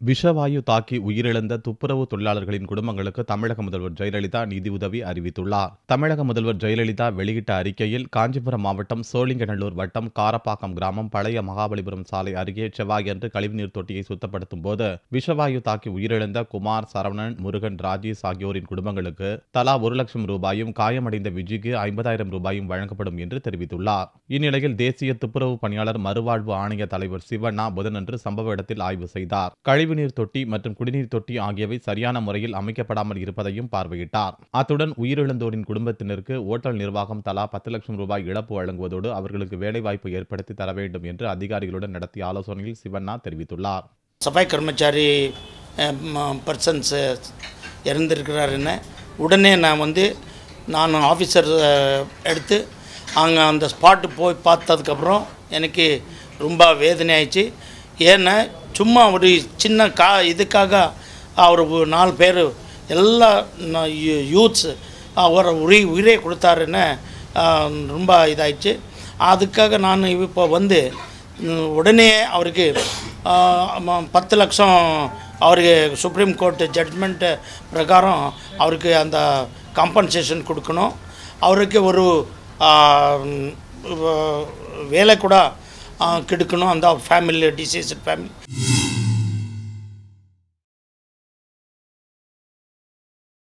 விஷவாயு தாக்கி உயிரிழந்த துப்புரவு தொழிலாளர்களின் குடும்பங்களுக்கு தமிழக முதல்வர் ஜெயலலிதா நிதியுதவி அறிவித்துள்ளார். தமிழக முதல்வர் ஜெயலலிதா வெளியிட்ட அறிக்கையில், காஞ்சிபுரம் மாவட்டம் சோழிங்கநல்லூர் வட்டம் காரப்பாக்கம் கிராமம் பழைய மகாபலிபுரம் சாலை அருகே செவ்வாயன்று கழிவுநீர் தொட்டியை சுத்தப்படுத்தும் போது விஷவாயு தாக்கி உயிரிழந்த குமார், சரவணன், முருகன், ராஜேஷ் ஆகியோரின் குடும்பங்களுக்கு தலா 1 லட்சம் ரூபாயும், காயமடைந்த விஜிக்கு 50,000 ரூபாயும் வழங்கப்படும் என்று தெரிவித்துள்ளார். இந்நிலையில் தேசிய துப்புரவு பணியாளர் மறுவாழ்வு ஆணைய தலைவர் சிவண்ணா புதனன்று சம்பவ இடத்தில் ஆய்வு செய்தார். கழிவுநீர் தொட்டி மற்றும் குடிநீர் தொட்டி ஆகியவை சரியான முறையில் அமைக்கப்படாமல் இருப்பதையும் பார்வையிட்டார். அத்துடன் உயிரிழந்தோரின் குடும்பத்தினருக்கு ஓட்டல் நிர்வாகம் தலா 10 லட்சம் ரூபாய் இழப்பு வழங்குவதோடு அவர்களுக்கு வேலைவாய்ப்பு ஏற்படுத்தி தர வேண்டும் என்று அதிகாரிகளுடன் நடத்திய ஆலோசனையில் சிவண்ணா தெரிவித்துள்ளார். சஃபாய் கர்மச்சாரி பர்சன்ஸ் இறந்திருக்கிறாருன்னு உடனே நான் ஆஃபீஸர் எடுத்து அங்கே அந்த ஸ்பாட்டு போய் பார்த்ததுக்கப்புறம் எனக்கு ரொம்ப வேதனை ஆயிடுச்சு. ஏன்னா சும்மா ஒரு சின்ன இதுக்காக அவர் 4 பேர் எல்லா யூத்ஸ் அவர் உயிரே கொடுத்தாருன்னு ரொம்ப இதாகிடுச்சு. அதுக்காக நான் இப்போ உடனே அவருக்கு 10 லட்சம் அவருக்கு சுப்ரீம் கோர்ட் ஜட்ஜ்மெண்ட் பிரகாரம் அவருக்கு அந்த காம்பன்சேஷன் கொடுக்கணும். அவருக்கு ஒரு வேலை கூட கெடுக்கணும் அந்த ஃபேமிலி, டிசீஸ்ட் ஃபேமிலி.